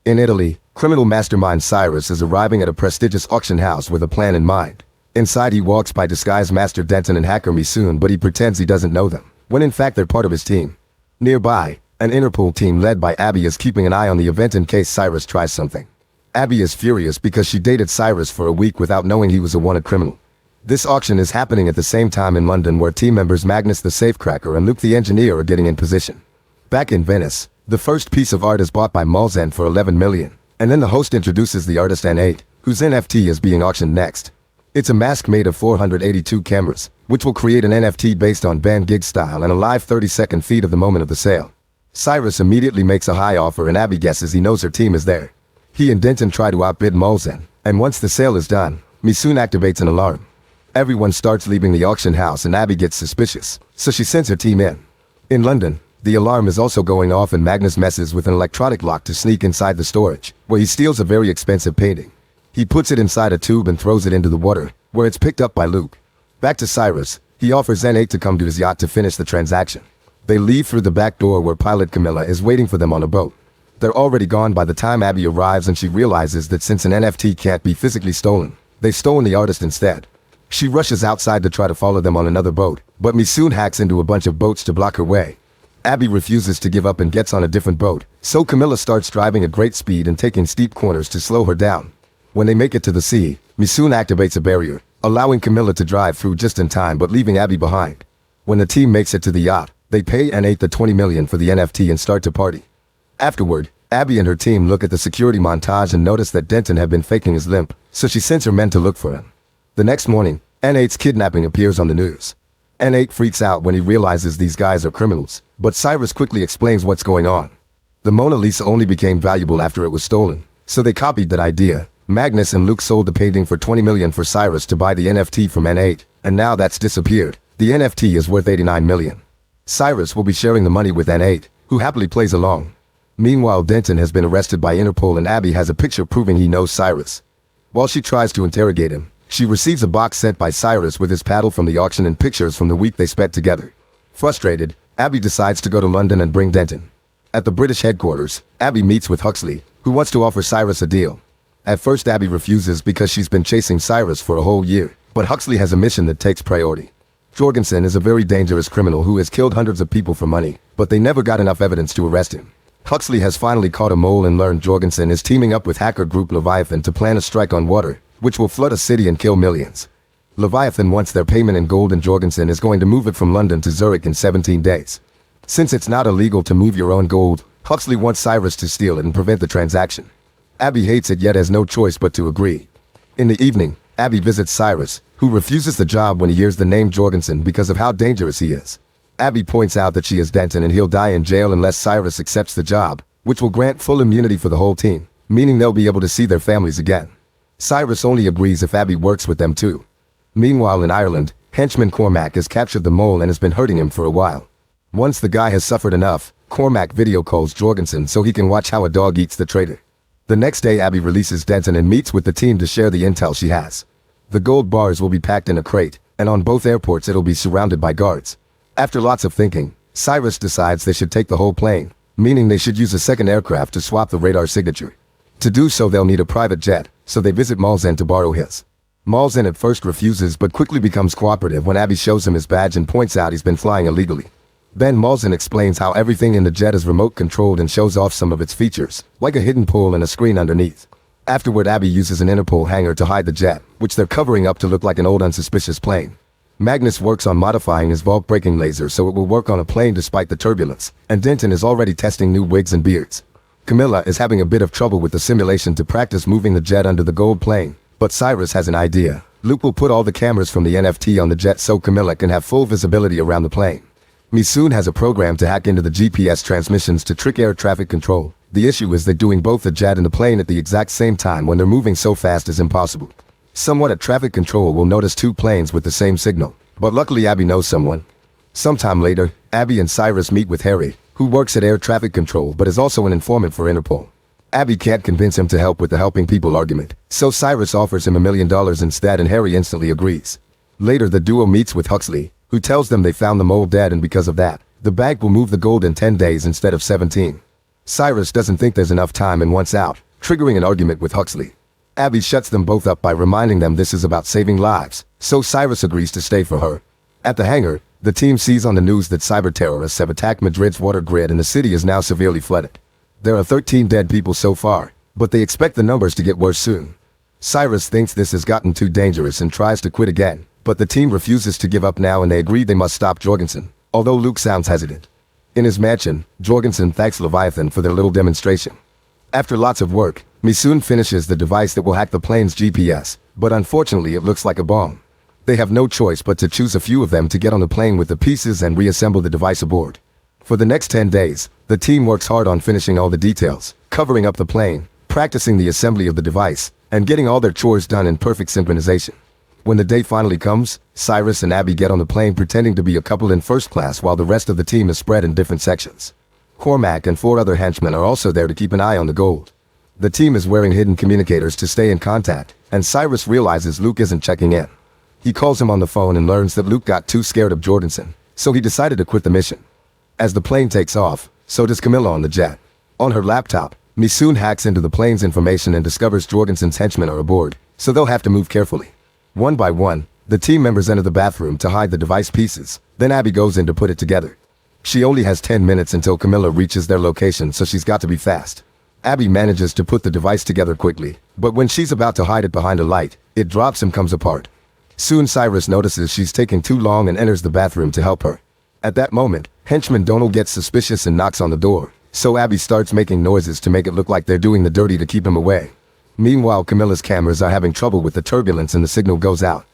In Italy, criminal mastermind Cyrus is arriving at a prestigious auction house with a plan in mind. Inside he walks by disguised Master Denton and hacker Misoon, but he pretends he doesn't know them, when in fact they're part of his team. Nearby, an Interpol team led by Abby is keeping an eye on the event in case Cyrus tries something. Abby is furious because she dated Cyrus for a week without knowing he was a wanted criminal. This auction is happening at the same time in London, where team members Magnus the safecracker and Luke the engineer are getting in position. Back in Venice, the first piece of art is bought by Malzen for 11 million, and then the host introduces the artist N8, whose NFT is being auctioned next. It's a mask made of 482 cameras, which will create an NFT based on Van Gogh style and a live 30-second feed of the moment of the sale. Cyrus immediately makes a high offer and Abby guesses he knows her team is there. He and Denton try to outbid Malzen, and once the sale is done, Misoon activates an alarm. Everyone starts leaving the auction house and Abby gets suspicious, so she sends her team in. In London, the alarm is also going off and Magnus messes with an electronic lock to sneak inside the storage, where he steals a very expensive painting. He puts it inside a tube and throws it into the water, where it's picked up by Luke. Back to Cyrus, he offers N8 to come to his yacht to finish the transaction. They leave through the back door where pilot Camilla is waiting for them on a boat. They're already gone by the time Abby arrives and she realizes that since an NFT can't be physically stolen, they've stolen the artist instead. She rushes outside to try to follow them on another boat, but Misoon hacks into a bunch of boats to block her way. Abby refuses to give up and gets on a different boat, so Camilla starts driving at great speed and taking steep corners to slow her down. When they make it to the sea, Misoon activates a barrier, allowing Camilla to drive through just in time but leaving Abby behind. When the team makes it to the yacht, they pay N8 the 20 million for the NFT and start to party. Afterward, Abby and her team look at the security montage and notice that Denton had been faking his limp, so she sends her men to look for him. The next morning, N8's kidnapping appears on the news. N8 freaks out when he realizes these guys are criminals, but Cyrus quickly explains what's going on. The Mona Lisa only became valuable after it was stolen, so they copied that idea. Magnus and Luke sold the painting for 20 million for Cyrus to buy the NFT from N8, and now that's disappeared. The NFT is worth 89 million. Cyrus will be sharing the money with N8, who happily plays along. Meanwhile, Denton has been arrested by Interpol and Abby has a picture proving he knows Cyrus. While she tries to interrogate him, she receives a box sent by Cyrus with his paddle from the auction and pictures from the week they spent together. Frustrated, Abby decides to go to London and bring Denton. At the British headquarters, Abby meets with Huxley, who wants to offer Cyrus a deal. At first Abby refuses because she's been chasing Cyrus for a whole year, but Huxley has a mission that takes priority. Jorgensen is a very dangerous criminal who has killed hundreds of people for money, but they never got enough evidence to arrest him. Huxley has finally caught a mole and learned Jorgensen is teaming up with hacker group Leviathan to plan a strike on water, which will flood a city and kill millions. Leviathan wants their payment in gold and Jorgensen is going to move it from London to Zurich in 17 days. Since it's not illegal to move your own gold, Huxley wants Cyrus to steal it and prevent the transaction. Abby hates it yet has no choice but to agree. In the evening, Abby visits Cyrus, who refuses the job when he hears the name Jorgensen because of how dangerous he is. Abby points out that she is Denton and he'll die in jail unless Cyrus accepts the job, which will grant full immunity for the whole team, meaning they'll be able to see their families again. Cyrus only agrees if Abby works with them too. Meanwhile in Ireland, henchman Cormac has captured the mole and has been hurting him for a while. Once the guy has suffered enough, Cormac video calls Jorgensen so he can watch how a dog eats the traitor. The next day Abby releases Denton and meets with the team to share the intel she has. The gold bars will be packed in a crate, and on both airports it'll be surrounded by guards. After lots of thinking, Cyrus decides they should take the whole plane, meaning they should use a second aircraft to swap the radar signature. To do so they'll need a private jet, so they visit Malzen to borrow his. Malzen at first refuses but quickly becomes cooperative when Abby shows him his badge and points out he's been flying illegally. Then Malzen explains how everything in the jet is remote controlled and shows off some of its features, like a hidden pool and a screen underneath. Afterward Abby uses an Interpol hangar to hide the jet, which they're covering up to look like an old unsuspicious plane. Magnus works on modifying his vault-breaking laser so it will work on a plane despite the turbulence, and Denton is already testing new wigs and beards. Camilla is having a bit of trouble with the simulation to practice moving the jet under the gold plane, but Cyrus has an idea. Luke will put all the cameras from the NFT on the jet so Camilla can have full visibility around the plane. Misoon has a program to hack into the GPS transmissions to trick air traffic control. The issue is that doing both the jet and the plane at the exact same time when they're moving so fast is impossible. Someone at traffic control will notice two planes with the same signal, but luckily Abby knows someone. Sometime later, Abby and Cyrus meet with Harry, who works at air traffic control but is also an informant for Interpol. Abby can't convince him to help with the helping people argument, so Cyrus offers him $1 million instead and Harry instantly agrees. Later the duo meets with Huxley, who tells them they found the mole dead and because of that, the bank will move the gold in 10 days instead of 17. Cyrus doesn't think there's enough time and wants out, triggering an argument with Huxley. Abby shuts them both up by reminding them this is about saving lives, so Cyrus agrees to stay for her. At the hangar, the team sees on the news that cyber terrorists have attacked Madrid's water grid and the city is now severely flooded. There are 13 dead people so far, but they expect the numbers to get worse soon. Cyrus thinks this has gotten too dangerous and tries to quit again, but the team refuses to give up now and they agree they must stop Jorgensen, although Luke sounds hesitant. In his mansion, Jorgensen thanks Leviathan for their little demonstration. After lots of work, Misoon finishes the device that will hack the plane's GPS, but unfortunately it looks like a bomb. They have no choice but to choose a few of them to get on the plane with the pieces and reassemble the device aboard. For the next 10 days, the team works hard on finishing all the details, covering up the plane, practicing the assembly of the device, and getting all their chores done in perfect synchronization. When the day finally comes, Cyrus and Abby get on the plane pretending to be a couple in first class while the rest of the team is spread in different sections. Cormac and 4 other henchmen are also there to keep an eye on the gold. The team is wearing hidden communicators to stay in contact, and Cyrus realizes Luke isn't checking in. He calls him on the phone and learns that Luke got too scared of Jorgensen, so he decided to quit the mission. As the plane takes off, so does Camilla on the jet. On her laptop, Misoon hacks into the plane's information and discovers Jorgensen's henchmen are aboard, so they'll have to move carefully. One by one, the team members enter the bathroom to hide the device pieces, then Abby goes in to put it together. She only has 10 minutes until Camilla reaches their location, so she's got to be fast. Abby manages to put the device together quickly, but when she's about to hide it behind a light, it drops and comes apart. Soon Cyrus notices she's taking too long and enters the bathroom to help her. At that moment, henchman Donald gets suspicious and knocks on the door, so Abby starts making noises to make it look like they're doing the dirty to keep him away. Meanwhile, Camilla's cameras are having trouble with the turbulence and the signal goes out.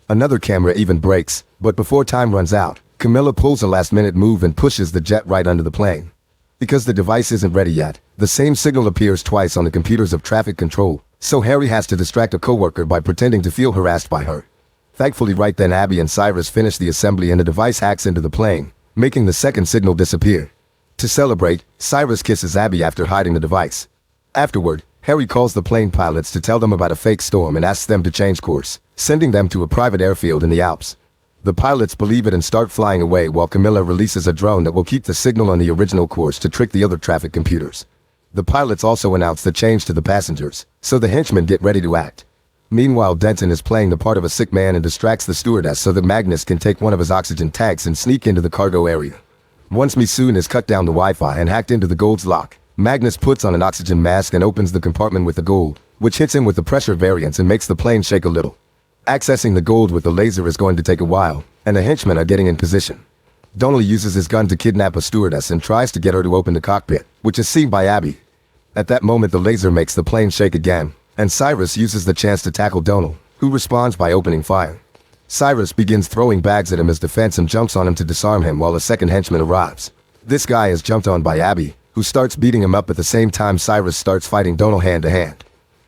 Another camera even breaks, but before time runs out, Camilla pulls a last-minute move and pushes the jet right under the plane. Because the device isn't ready yet, the same signal appears twice on the computers of traffic control, so Harry has to distract a coworker by pretending to feel harassed by her. Thankfully right then Abby and Cyrus finish the assembly and the device hacks into the plane, making the second signal disappear. To celebrate, Cyrus kisses Abby after hiding the device. Afterward, Harry calls the plane pilots to tell them about a fake storm and asks them to change course, sending them to a private airfield in the Alps. The pilots believe it and start flying away while Camilla releases a drone that will keep the signal on the original course to trick the other traffic computers. The pilots also announce the change to the passengers, so the henchmen get ready to act. Meanwhile, Denton is playing the part of a sick man and distracts the stewardess so that Magnus can take one of his oxygen tanks and sneak into the cargo area. Once Misoon has cut down the Wi-Fi and hacked into the gold's lock, Magnus puts on an oxygen mask and opens the compartment with the gold, which hits him with the pressure variance and makes the plane shake a little. Accessing the gold with the laser is going to take a while, and the henchmen are getting in position. Donnelly uses his gun to kidnap a stewardess and tries to get her to open the cockpit, which is seen by Abby. At that moment the laser makes the plane shake again, and Cyrus uses the chance to tackle Donald, who responds by opening fire. Cyrus begins throwing bags at him as defense and jumps on him to disarm him while a second henchman arrives. This guy is jumped on by Abby, who starts beating him up at the same time Cyrus starts fighting Donald hand to hand.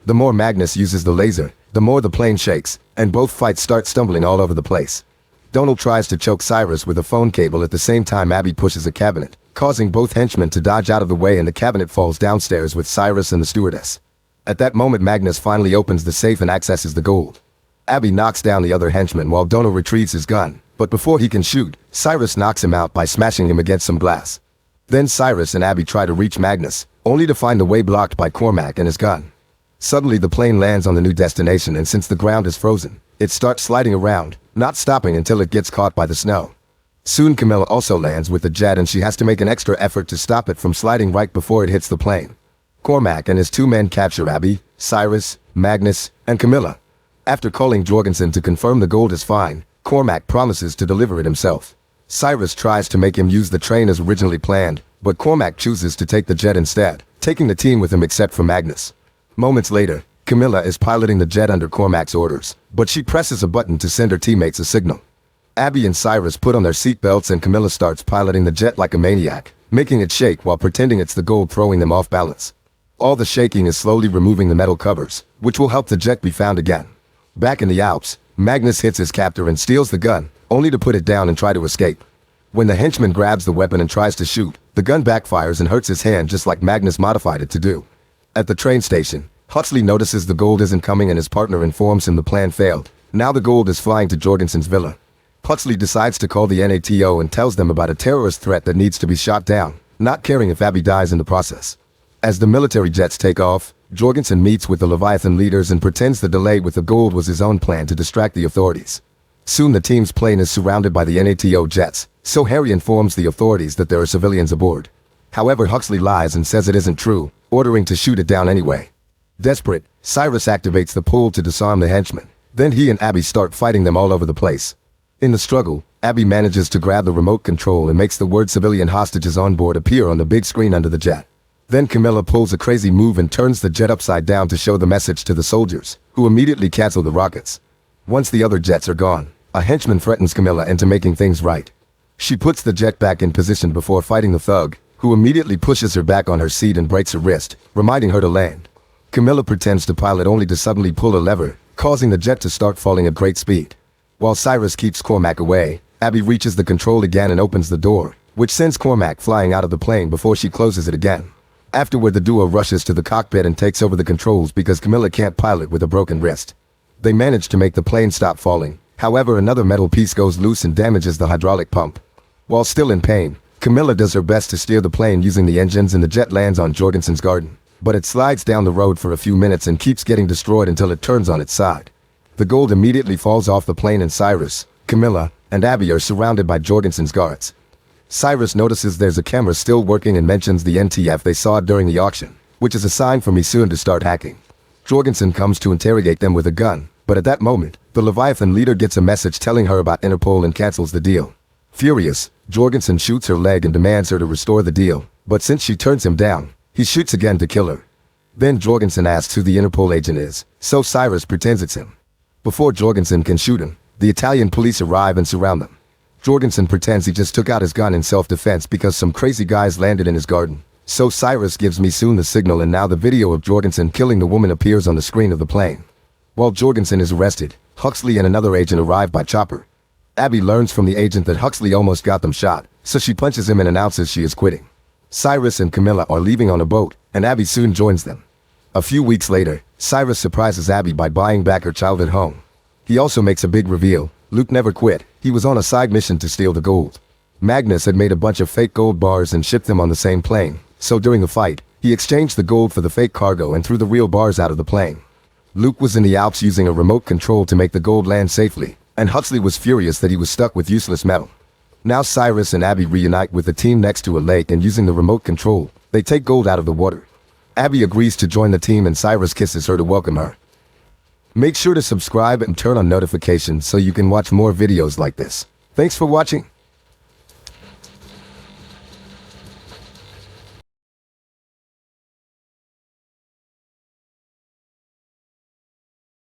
The more Magnus uses the laser, the more the plane shakes, and both fights start stumbling all over the place. Donald tries to choke Cyrus with a phone cable at the same time Abby pushes a cabinet, causing both henchmen to dodge out of the way and the cabinet falls downstairs with Cyrus and the stewardess. At that moment Magnus finally opens the safe and accesses the gold. Abby knocks down the other henchman while Donald retrieves his gun, but before he can shoot, Cyrus knocks him out by smashing him against some glass. Then Cyrus and Abby try to reach Magnus, only to find the way blocked by Cormac and his gun. Suddenly the plane lands on the new destination and since the ground is frozen, it starts sliding around, not stopping until it gets caught by the snow. Soon Camilla also lands with the jet and she has to make an extra effort to stop it from sliding right before it hits the plane. Cormac and his 2 men capture Abby, Cyrus, Magnus, and Camilla. After calling Jorgensen to confirm the gold is fine, Cormac promises to deliver it himself. Cyrus tries to make him use the train as originally planned, but Cormac chooses to take the jet instead, taking the team with him except for Magnus. Moments later, Camilla is piloting the jet under Cormac's orders, but she presses a button to send her teammates a signal. Abby and Cyrus put on their seatbelts and Camilla starts piloting the jet like a maniac, making it shake while pretending it's the gold throwing them off balance. All the shaking is slowly removing the metal covers, which will help the jet be found again. Back in the Alps, Magnus hits his captor and steals the gun, only to put it down and try to escape. When the henchman grabs the weapon and tries to shoot, the gun backfires and hurts his hand just like Magnus modified it to do. At the train station, Huxley notices the gold isn't coming and his partner informs him the plan failed. Now the gold is flying to Jorgensen's villa. Huxley decides to call the NATO and tells them about a terrorist threat that needs to be shot down. not caring if Abby dies in the process. As the military jets take off, Jorgensen meets with the Leviathan leaders and pretends the delay with the gold was his own plan to distract the authorities. Soon the team's plane is surrounded by the NATO jets, so Harry informs the authorities that there are civilians aboard. However, Huxley lies and says it isn't true, ordering to shoot it down anyway. Desperate, Cyrus activates the pool to disarm the henchmen. Then he and Abby start fighting them all over the place. In the struggle, Abby manages to grab the remote control and makes the word civilian hostages on board appear on the big screen under the jet. Then Camilla pulls a crazy move and turns the jet upside down to show the message to the soldiers, who immediately cancel the rockets. Once the other jets are gone, a henchman threatens Camilla into making things right. She puts the jet back in position before fighting the thug, who immediately pushes her back on her seat and breaks her wrist, reminding her to land. Camilla pretends to pilot only to suddenly pull a lever, causing the jet to start falling at great speed. While Cyrus keeps Cormac away, Abby reaches the control again and opens the door, which sends Cormac flying out of the plane before she closes it again. Afterward, the duo rushes to the cockpit and takes over the controls because Camilla can't pilot with a broken wrist. They manage to make the plane stop falling. However, another metal piece goes loose and damages the hydraulic pump. While still in pain, Camilla does her best to steer the plane using the engines and the jet lands on Jorgensen's garden. But it slides down the road for a few minutes and keeps getting destroyed until it turns on its side. The gold immediately falls off the plane and Cyrus, Camilla, and Abby are surrounded by Jorgensen's guards. Cyrus notices there's a camera still working and mentions the NTF they saw during the auction, which is a sign for Misoon to start hacking. Jorgensen comes to interrogate them with a gun, but at that moment, the Leviathan leader gets a message telling her about Interpol and cancels the deal. Furious, Jorgensen shoots her leg and demands her to restore the deal, but since she turns him down, he shoots again to kill her. Then Jorgensen asks who the Interpol agent is, so Cyrus pretends it's him. Before Jorgensen can shoot him, the Italian police arrive and surround them. Jorgensen pretends he just took out his gun in self-defense because some crazy guys landed in his garden. So Cyrus gives Misoon the signal and now the video of Jorgensen killing the woman appears on the screen of the plane. While Jorgensen is arrested, Huxley and another agent arrive by chopper. Abby learns from the agent that Huxley almost got them shot, so she punches him and announces she is quitting. Cyrus and Camilla are leaving on a boat, and Abby soon joins them. A few weeks later, Cyrus surprises Abby by buying back her childhood home. He also makes a big reveal. Luke never quit. He was on a side mission to steal the gold. Magnus had made a bunch of fake gold bars and shipped them on the same plane. So during the fight, he exchanged the gold for the fake cargo and threw the real bars out of the plane. Luke was in the Alps using a remote control to make the gold land safely, and Huxley was furious that he was stuck with useless metal. Now Cyrus and Abby reunite with the team next to a lake and using the remote control, they take gold out of the water. Abby agrees to join the team and Cyrus kisses her to welcome her. Make sure to subscribe and turn on notifications so you can watch more videos like this. Thanks for watching.